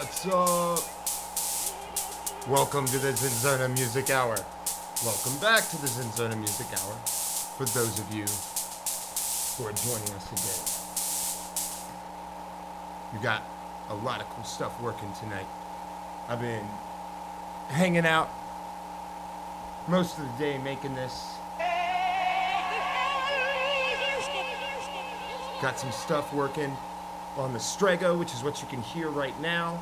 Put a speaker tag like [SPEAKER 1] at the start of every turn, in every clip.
[SPEAKER 1] What's up? Welcome to the ZnZerna Music Hour. Welcome back to the ZnZerna Music Hour for those of you who are joining us today. We got a lot of cool stuff working tonight. I've been hanging out most of the day making this. Got some stuff working on the Strega, which is what you can hear right now.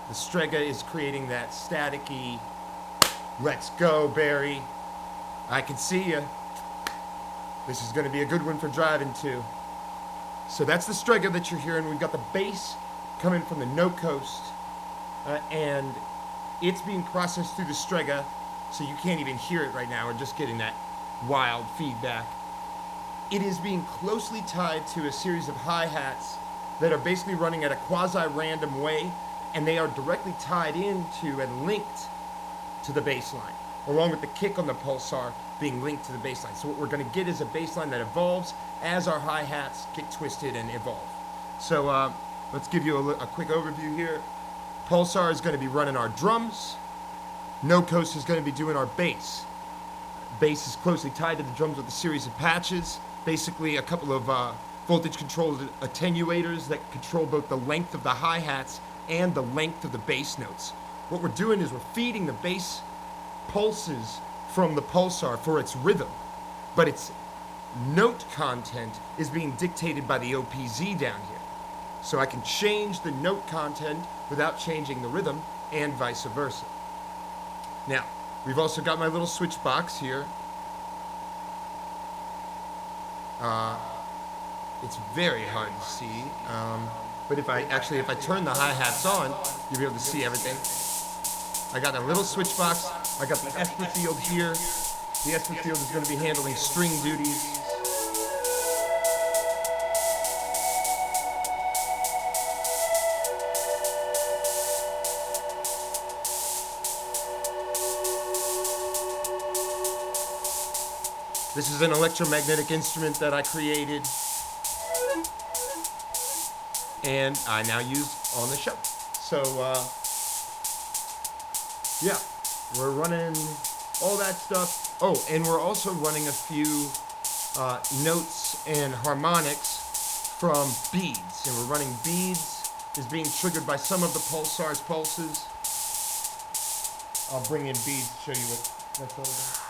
[SPEAKER 1] The Strega is creating that staticky, let's go, Barry. I can see you. This is going to be a good one for driving to. So that's the Strega that you're hearing. We've got the bass coming from the no coast, and it's being processed through the Strega, so you can't even hear it right now. We're just getting that wild feedback. It is being closely tied to a series of hi-hats that are basically running at a quasi-random way, and they are directly tied into and linked to the bass line, along with the kick on the pulsar being linked to the bass line. So what we're going to get is a bass line that evolves as our hi-hats get twisted and evolve. So let's give you a quick overview here. Pulsar is going to be running our drums. No Coast is going to be doing our bass. Bass is closely tied to the drums with a series of patches, basically a couple of voltage controlled attenuators that control both the length of the hi-hats and the length of the bass notes. What we're doing is we're feeding the bass pulses from the pulsar for its rhythm, but its note content is being dictated by the OPZ down here. So I can change the note content without changing the rhythm, and vice versa. Now, we've also got my little switch box here. It's very hard to see, but if I turn the hi-hats on, you'll be able to see everything. I got a little switch box. I got the Esperfield here. The Esperfield is going to be handling string duties. This is an electromagnetic instrument that I created and I now use on the show. So, yeah, we're running all that stuff. Oh, and we're also running a few notes and harmonics from beads. And we're running beads is being triggered by some of the pulsar's pulses. I'll bring in beads to show you what that's all about.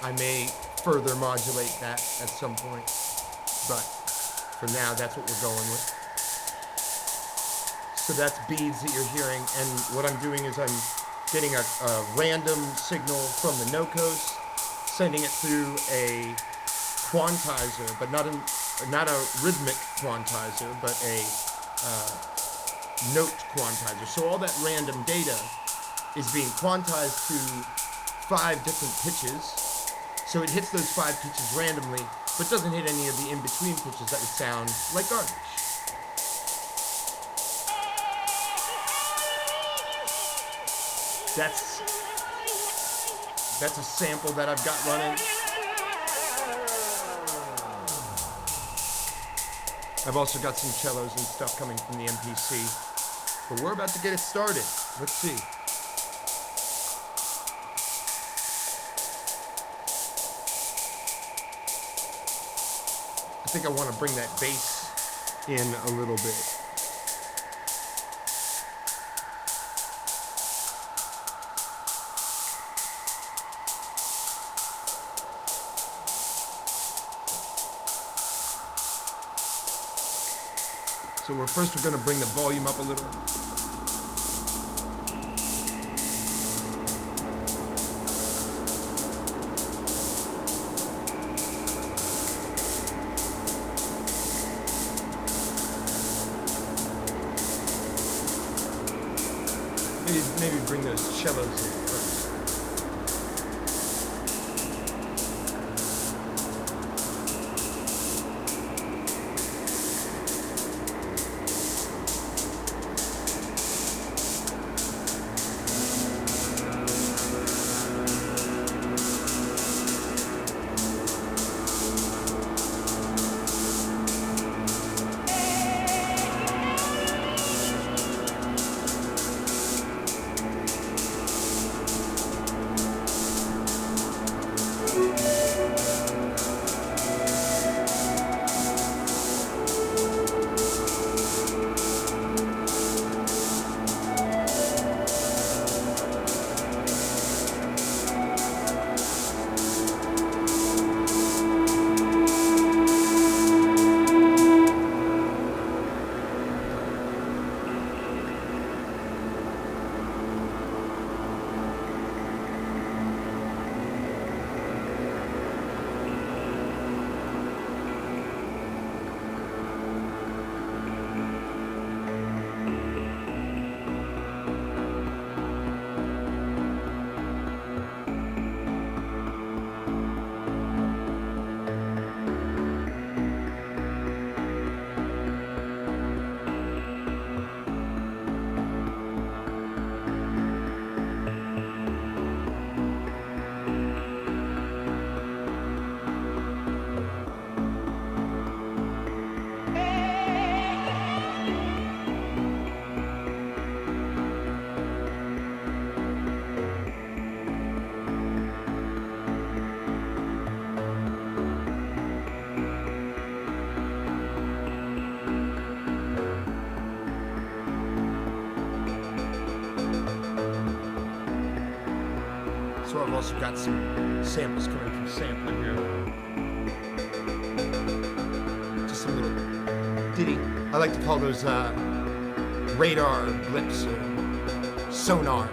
[SPEAKER 1] I may further modulate that at some point, but for now, that's what we're going with. So that's beads that you're hearing, and what I'm doing is I'm getting a random signal from the no coast, sending it through a quantizer, but not a rhythmic quantizer, but a note quantizer. So all that random data is being quantized to 5 different pitches. So it hits those 5 pitches randomly, but doesn't hit any of the in-between pitches that would sound like garbage. That's a sample that I've got running. I've also got some cellos and stuff coming from the MPC, but we're about to get it started. Let's see. I think I want to bring that bass in a little bit. So we're going to bring the volume up a little. Maybe bring those cellos in first. So I've also got some samples coming from sampler here. Just some little ditty. I like to call those radar blips, sonar.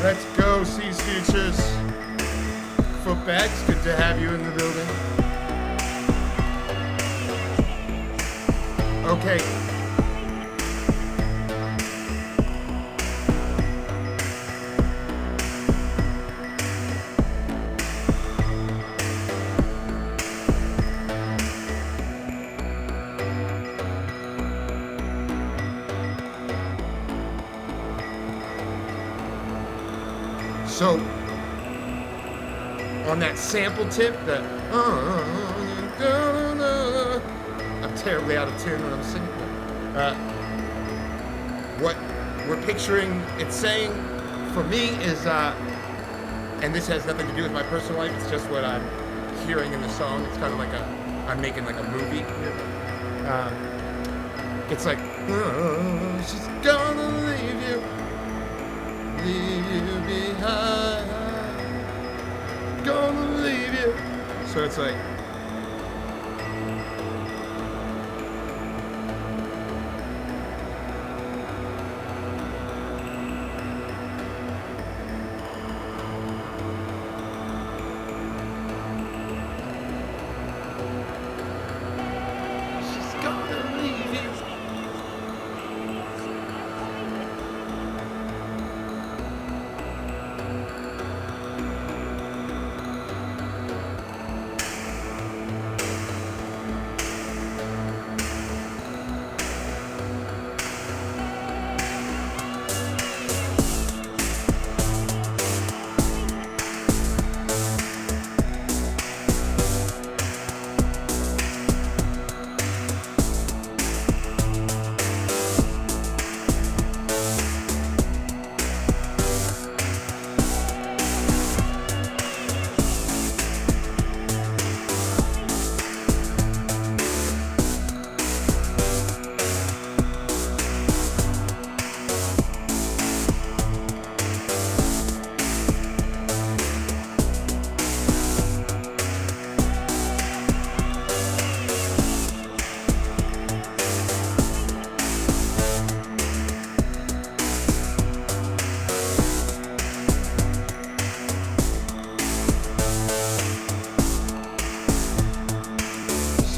[SPEAKER 1] Let's go, Seas Futures. Footbags, good to have you in the building. Okay. So, on that sample tip, the I'm terribly out of tune when I'm singing. What we're picturing it saying for me is, and this has nothing to do with my personal life, it's just what I'm hearing in the song. It's kind of like I'm making like a movie here. It's like, she's gonna leave you behind, gonna leave you. So it's like, she's gonna leave you.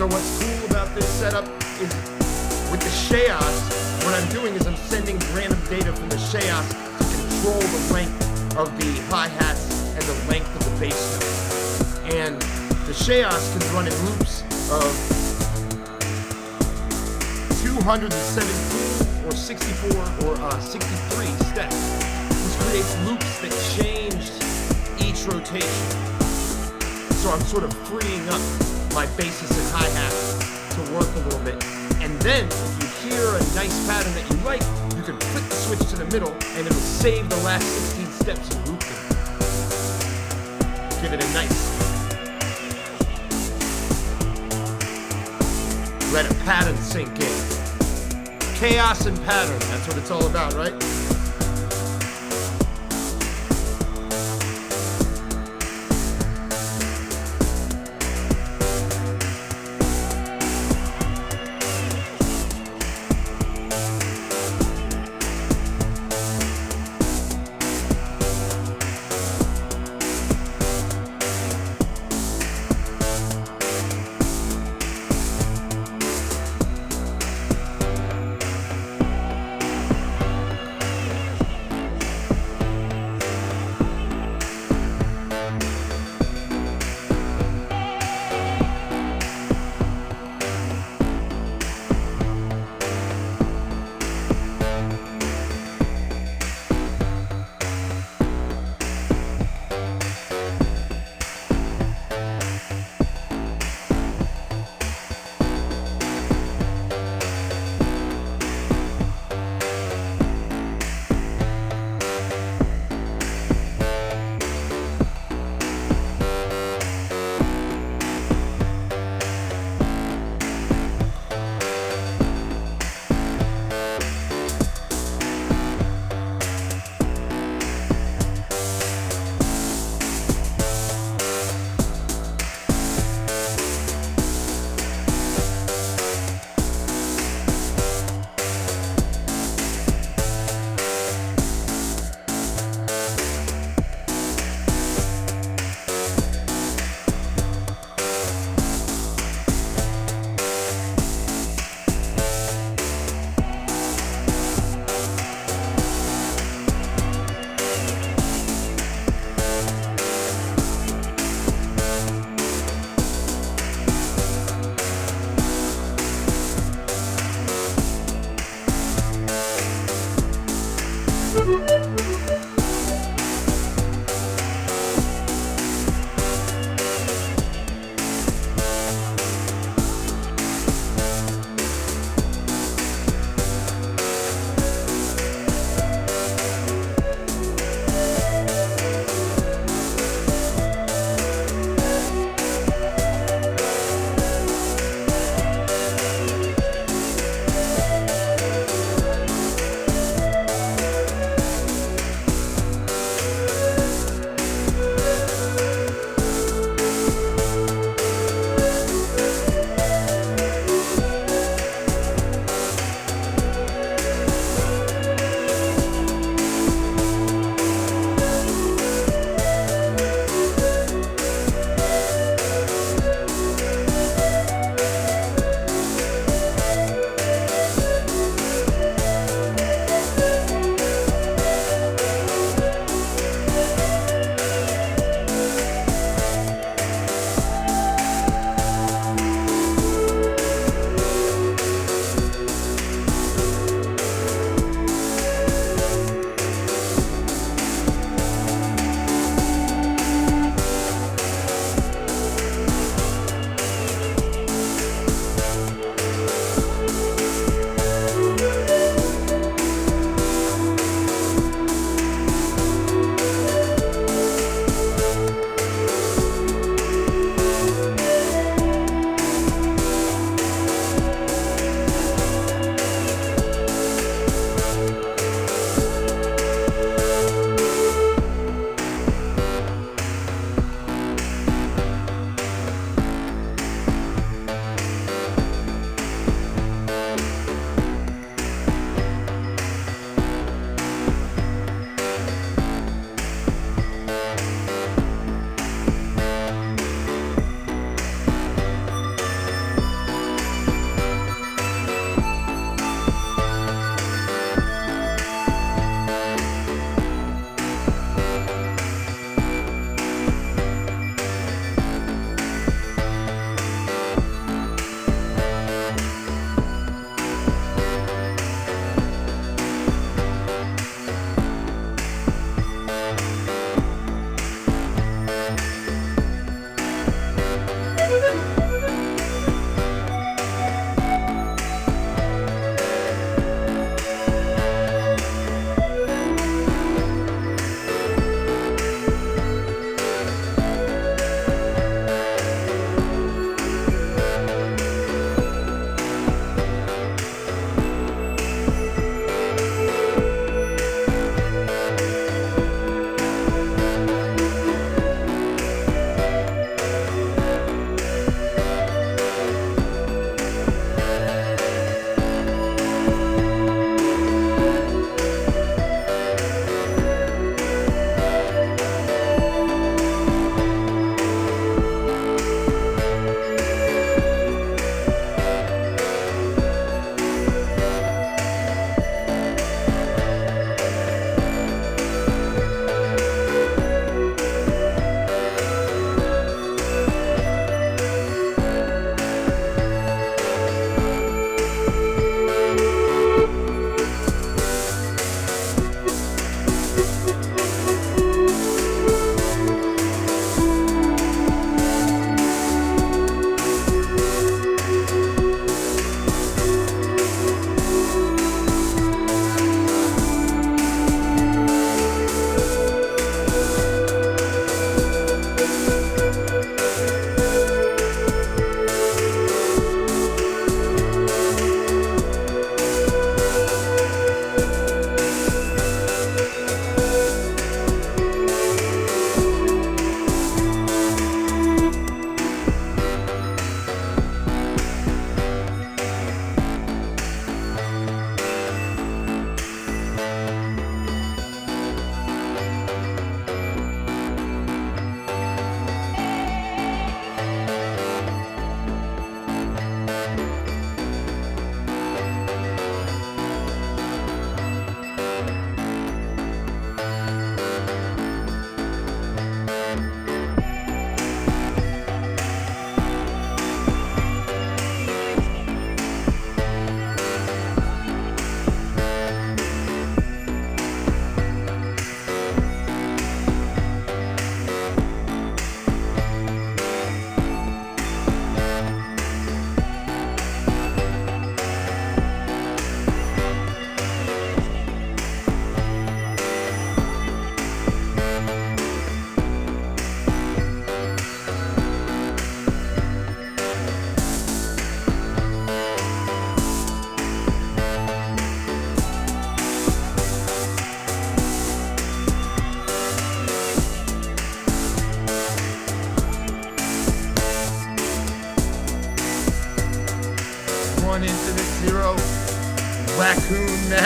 [SPEAKER 1] So what's cool about this setup is with the Chaos, what I'm doing is I'm sending random data from the Chaos to control the length of the hi-hats and the length of the bass note. And the Chaos can run in loops of 217 or 64 or 63 steps. This creates loops that change each rotation. So I'm sort of freeing up my basses and hi-hats to work a little bit. And then, if you hear a nice pattern that you like, you can flick the switch to the middle and it'll save the last 16 steps and loop them. Give it a nice, let a pattern sink in. Chaos and pattern, that's what it's all about, right?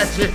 [SPEAKER 1] magic.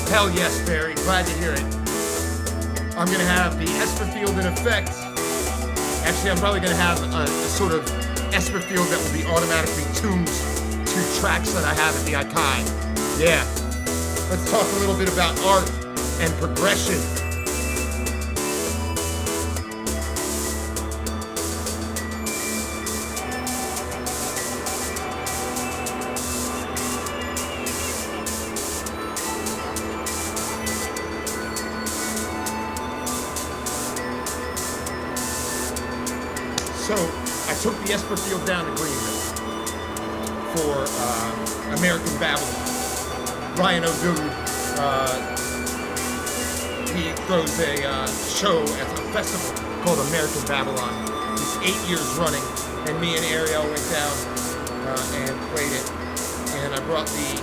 [SPEAKER 1] Hell yes, Barry. Glad to hear it. I'm going to have the Esperfield in effect. Actually, I'm probably going to have a sort of Esperfield that will be automatically tuned to tracks that I have at the Akai. Yeah. Let's talk a little bit about art and progression. So I took the Esperfield down to Greenville for American Babylon. Ryan O'Doon, he throws a show at a festival called American Babylon. It's 8 years running, and me and Ariel went down and played it. And I brought the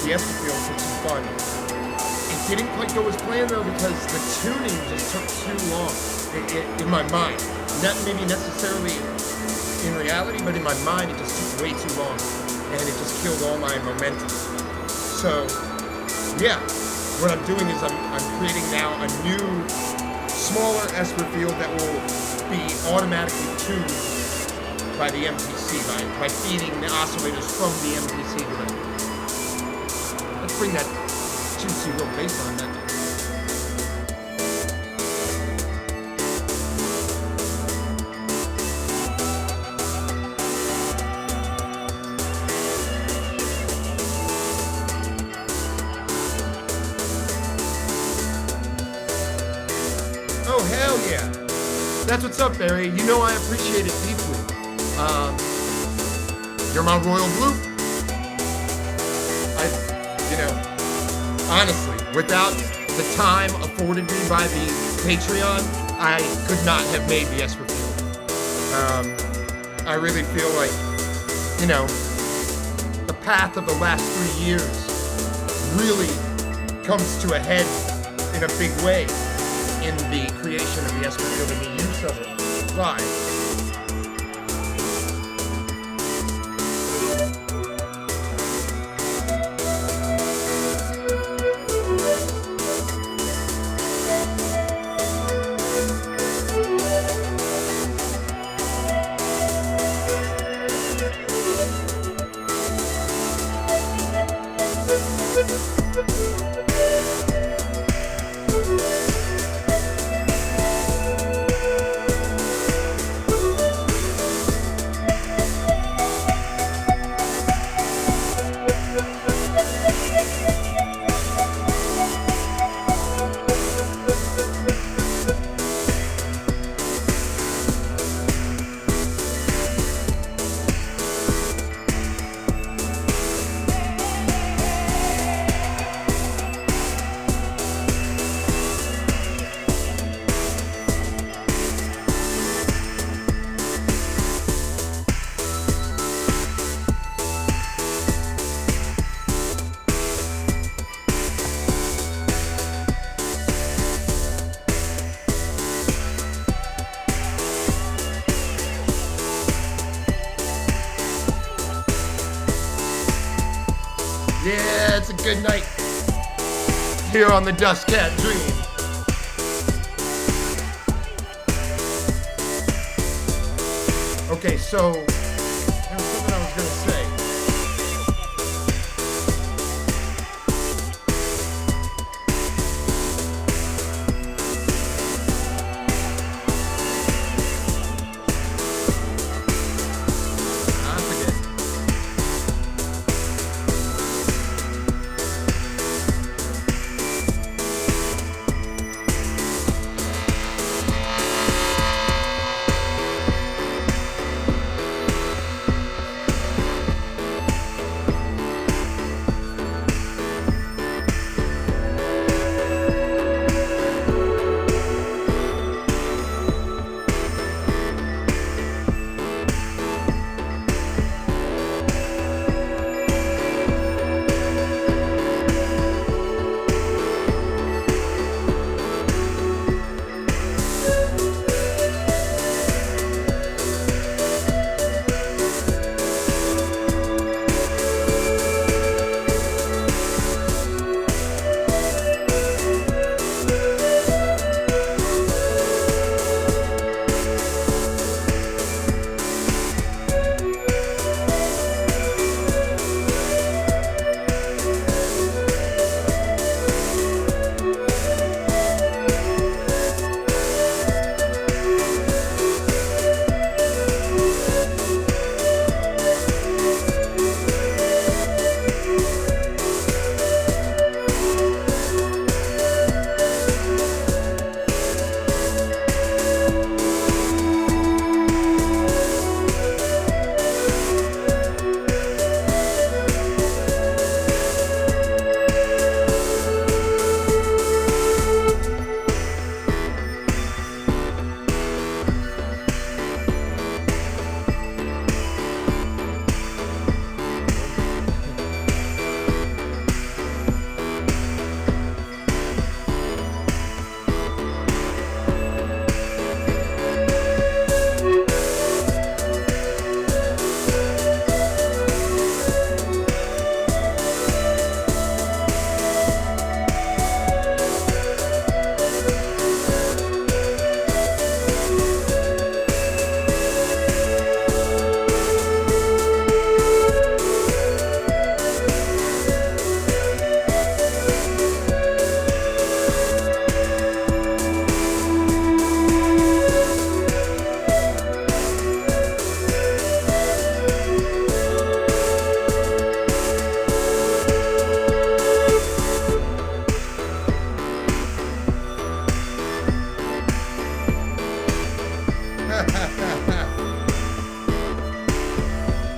[SPEAKER 1] Esperfield for some fun. It didn't quite go as planned though because the tuning just took too long in my mind. Not maybe necessarily in reality, but in my mind it just took way too long and it just killed all my momentum. So yeah, what I'm doing is I'm creating now a new, smaller Esperfield that will be automatically tuned by the MPC, by feeding the oscillators from the MPC directly. Let's bring that juicy real bass on that. Oh hell yeah! That's what's up, Barry. You know I appreciate it deeply. You're my royal blue. Honestly, without the time afforded me by the Patreon, I could not have made the Esperfield. I really feel like, the path of the last 3 years really comes to a head in a big way in the creation of the Esperfield and the use of it live. it's a good night here on the Dust Cat Dream. Okay, so there was something I was gonna say. I forget.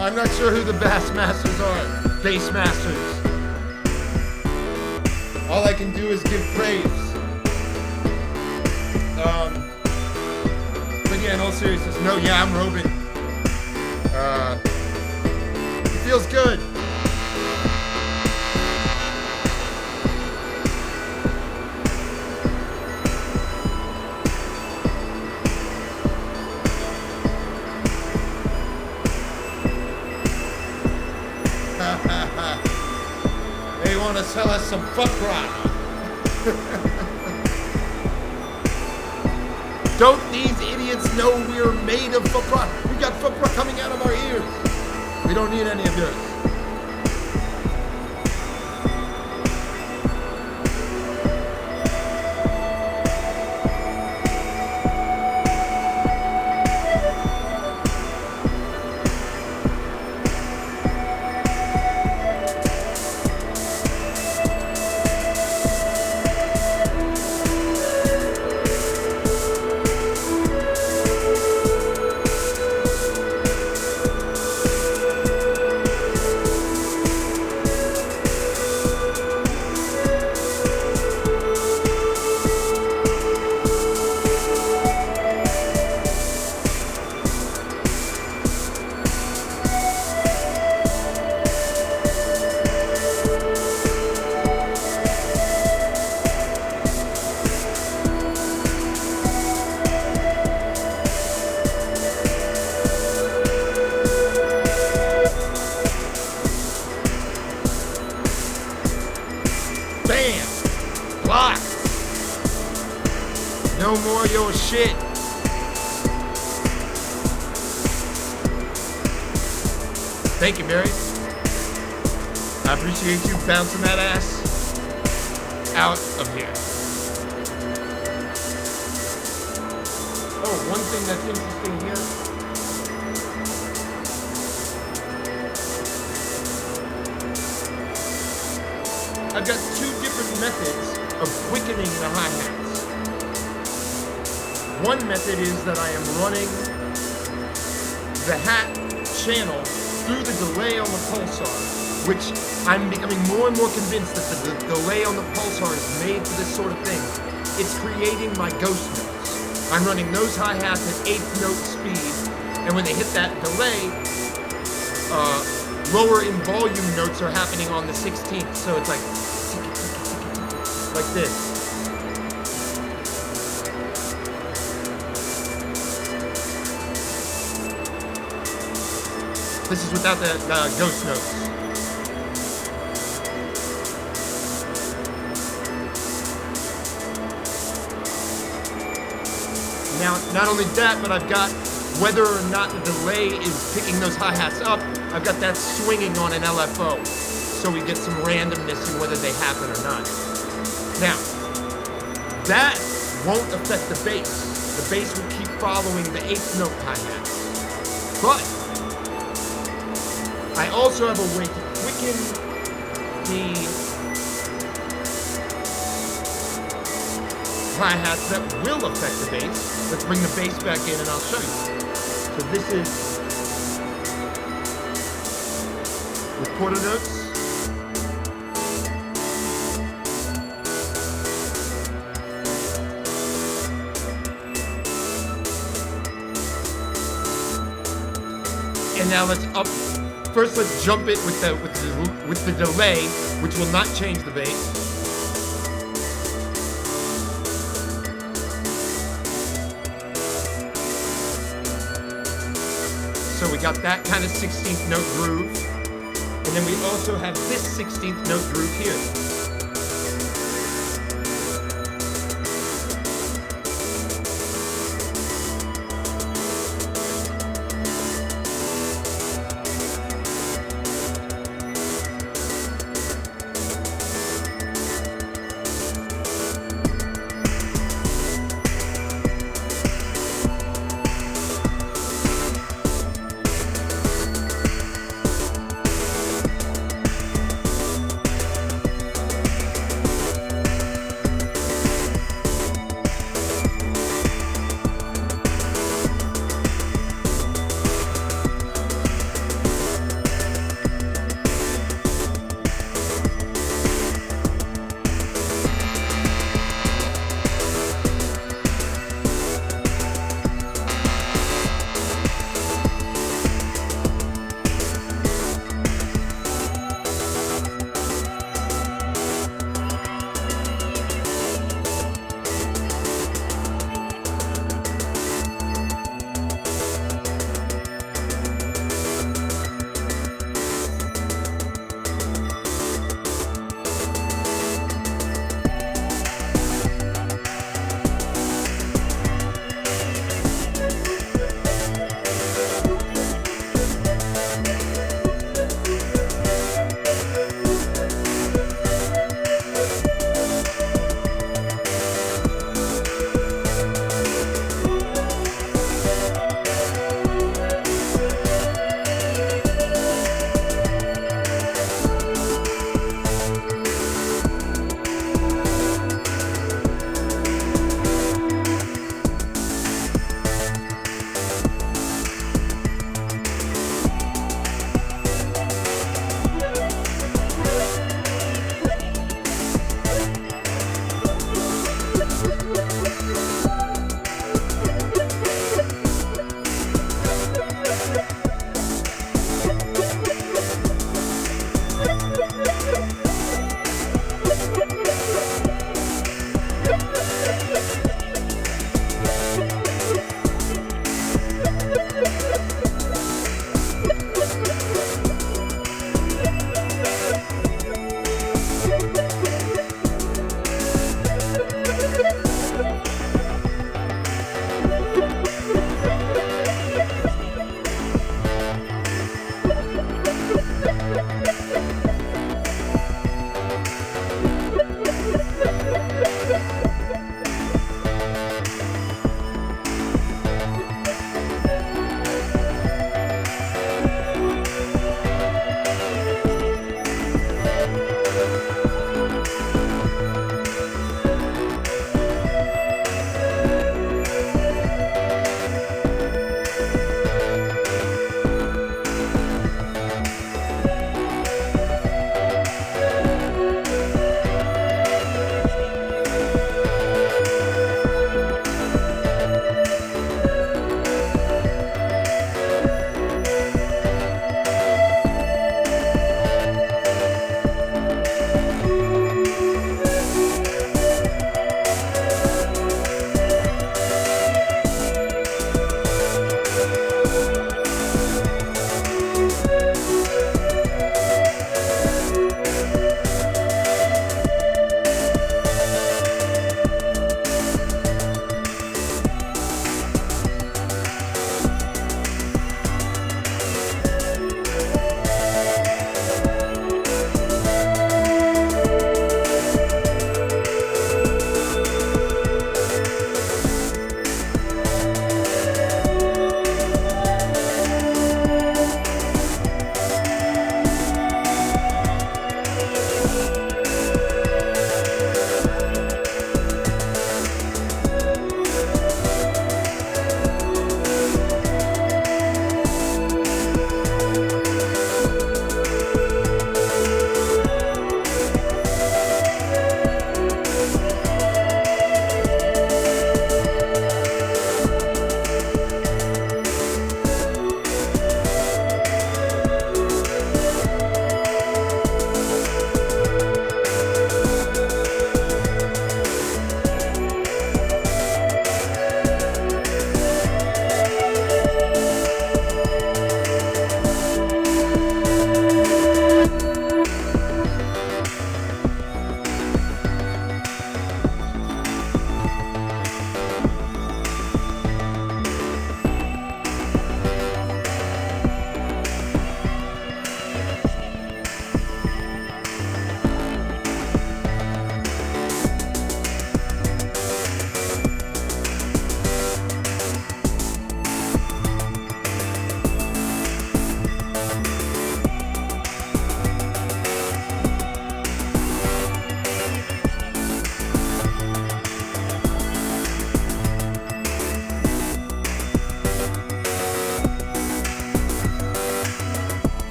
[SPEAKER 1] I'm not sure who the bass masters are. Bass masters. All I can do is give praise. But yeah, in all seriousness, no, yeah, I'm roving. It feels good. They want to sell us some fuck rock. Don't these idiots know we're made of fuck rock? We got fuck rock coming out of our ears. We don't need any of this. No more your shit. Thank you, Mary. I appreciate you bouncing that ass out of here. Oh, one thing that's interesting here. I've got two different methods of quickening the hi-hats. One method is that I am running the hat channel through the delay on the pulsar, which I'm becoming more and more convinced that the delay on the pulsar is made for this sort of thing. It's creating my ghost notes. I'm running those hi-hats at 8th note speed, and when they hit that delay, lower in volume notes are happening on the 16th, so it's like this. This is without the ghost notes. Now, not only that, but I've got, whether or not the delay is picking those hi-hats up, I've got that swinging on an LFO. So we get some randomness in whether they happen or not. Now, that won't affect the bass. The bass will keep following the 8th note hi-hats. But I also have a way to quicken the hi-hats that will affect the bass. Let's bring the bass back in and I'll show you. So this is with quarter notes. And now let's up. First, let's jump it with the delay, which will not change the bass. So we got that kind of 16th note groove, and then we also have this 16th note groove here.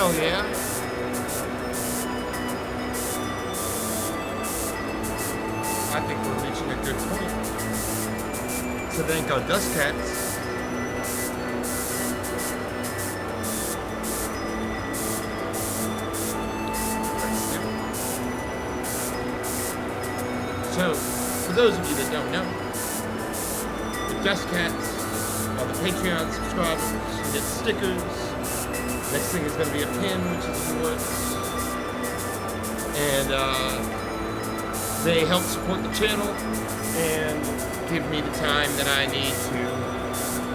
[SPEAKER 1] Hell yeah. I think we're reaching a good point. So thank our dust cats. So, for those of you that don't know, the dust cats are the Patreon subscribers. You get stickers. Next thing is going to be a pin, which is in the works. And they help support the channel and give me the time that I need to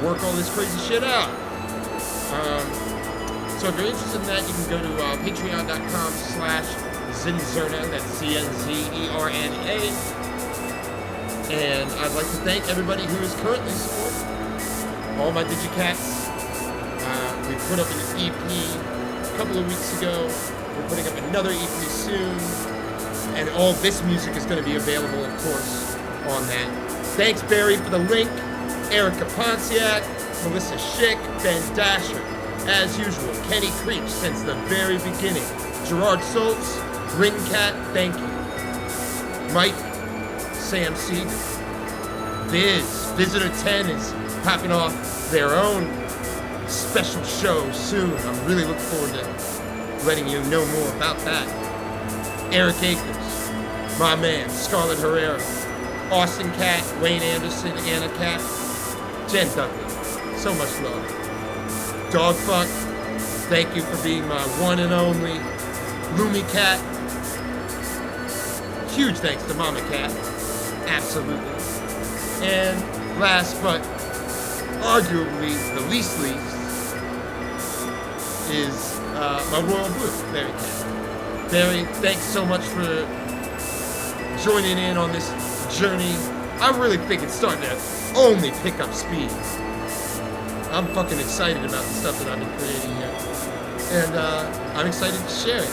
[SPEAKER 1] work all this crazy shit out. So if you're interested in that, you can go to patreon.com/ZnZerna. That's ZnZerna. And I'd like to thank everybody who is currently supporting all my Digicats. We put up an EP a couple of weeks ago. We're putting up another EP soon. And all this music is going to be available, of course, on that. Thanks, Barry, for the link. Erica Pontiac, Melissa Schick, Ben Dasher. As usual, Kenny Creech since the very beginning. Gerard Soltz, Ringcat, thank you. Mike, Sam Seeger. Visitor 10 is popping off their own special show soon. I'm really looking forward to letting you know more about that. Eric Akers, my man, Scarlett Herrera, Austin Cat, Wayne Anderson, Anna Cat, Jen Dudley. So much love. Dogfuck, thank you for being my one and only. Lumi Cat, huge thanks to Mama Cat, absolutely. And last but arguably the least is my Royal Blue, Barry Cat. Barry, thanks so much for joining in on this journey. I really think it's starting to only pick up speed. I'm fucking excited about the stuff that I've been creating here. And I'm excited to share it.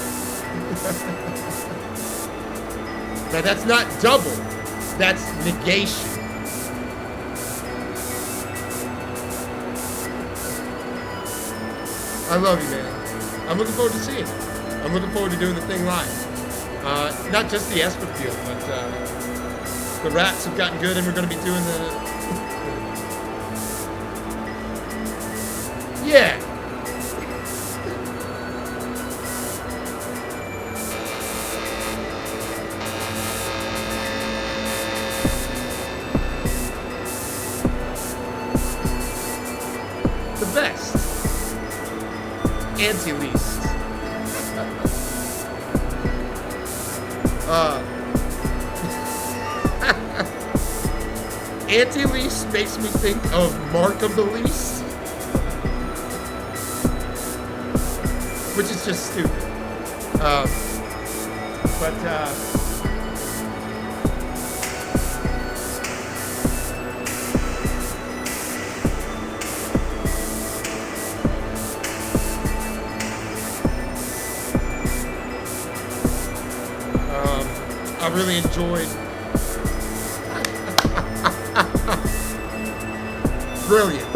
[SPEAKER 1] Now that's not double, that's negation. I love you, man. I'm looking forward to seeing it. I'm looking forward to doing the thing live. Not just the Esperfield, but the raps have gotten good and we're going to be doing the... Yeah. The best. Anti-least. Anti-least makes me think of Mark of the Least, which is just stupid. I really enjoyed. Brilliant.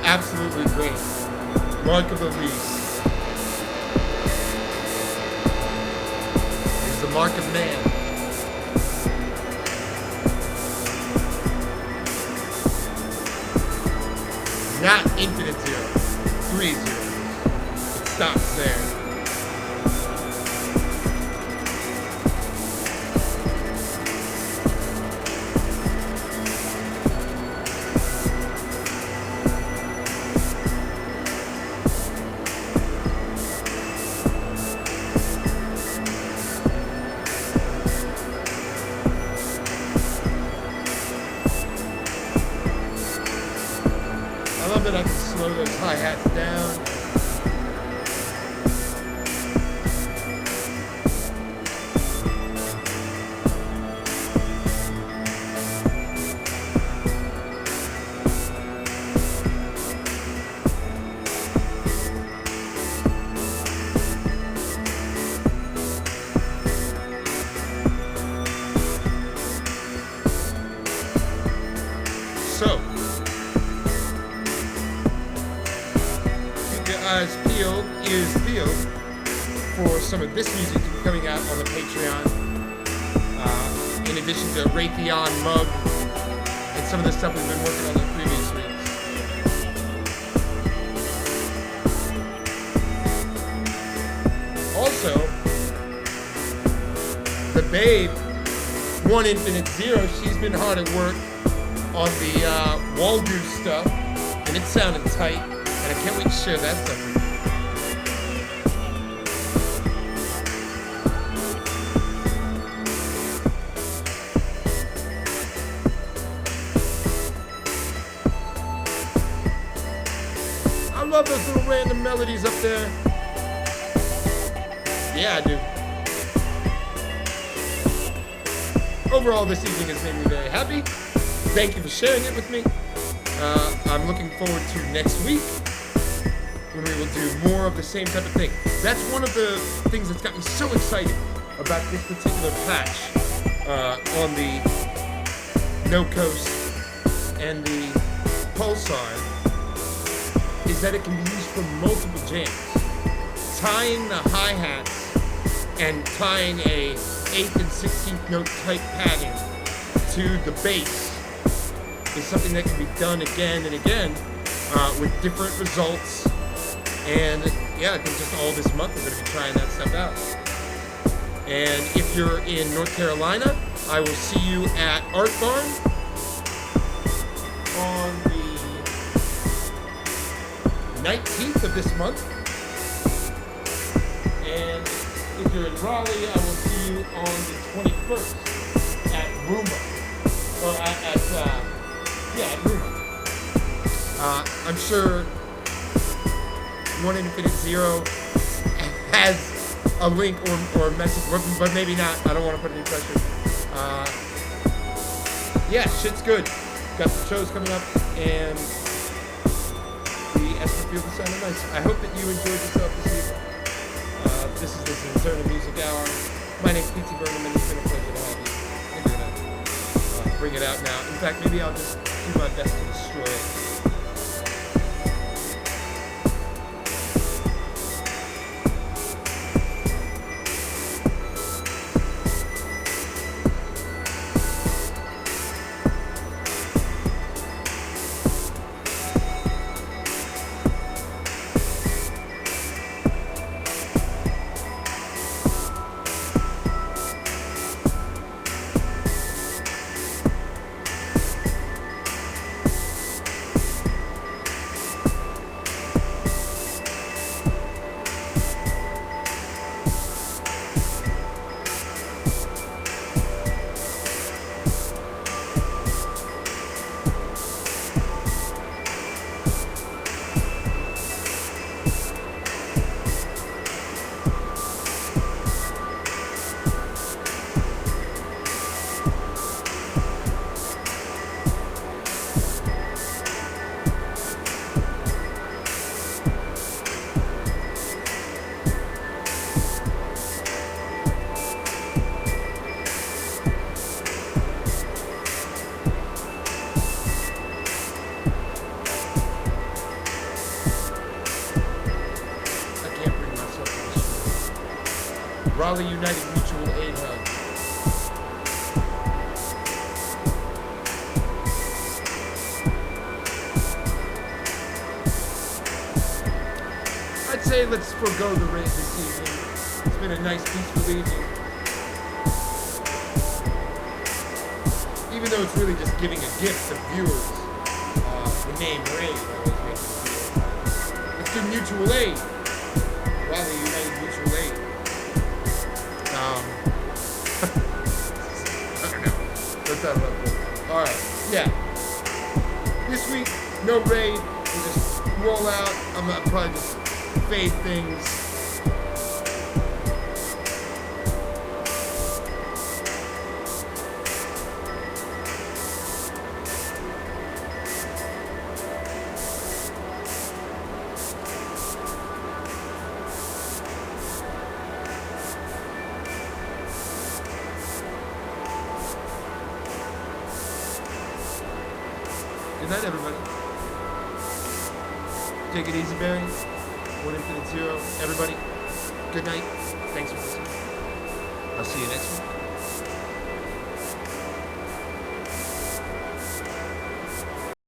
[SPEAKER 1] Absolutely great. Mark of the Least is the mark of man. Not infinite zero. 3 zeros. It stops there. I love that I can slow those hi-hats down. So, keep your eyes peeled. Esperfield is Field for some of this music coming out on the Patreon. In addition to Raytheon Mug and some of the stuff we've been working on in the previous weeks. Also, the babe, One Infinite Zero, she's been hard at work on the wall goose stuff, and it's sounding tight, and I can't wait to share that stuff with you. I love those little random melodies up there. Yeah, I do. Overall, this evening has made me very happy. Thank you for sharing it with me. I'm looking forward to next week when we will do more of the same type of thing. That's one of the things that's got me so excited about this particular patch on the No Coast and the Pulsar, is that it can be used for multiple jams. Tying the hi-hats and tying a 8th and 16th note type pattern to the bass is something that can be done again and again with different results. And yeah, I think just all this month we're going to be trying that stuff out. And if you're in North Carolina, I will see you at Art Barn on the 19th of this month. And if you're in Raleigh, I will see you on the 21st at Ruma. Or at Ruma. I'm sure One Infinite Zero has a link or a message, but maybe not. I don't want to put any pressure. Yeah, shit's good. Got some shows coming up, and the Esperfield is sounding nice. I hope that you enjoyed yourself this evening. This is the ZnZerna Music Hour. My name's P.T. Burnem, and it's been a pleasure to have you. Maybe we're gonna bring it out now. In fact, maybe I'll just do my best to destroy it. Raleigh United Mutual Aid Hub. I'd say let's forego the raid this evening. It's been a nice, peaceful evening. Even though it's really just giving a gift to viewers. The name raid always makes it feel. Let's do mutual aid. Raleigh United Mutual Aid. I don't know. Let's have a look. Alright, yeah. This week, no raid. We'll just roll out. I'm gonna probably just fade things. Good night, everybody. Take it easy, Barry. One Infinite Zero. Everybody, good night. Thanks for listening. I'll see you next week.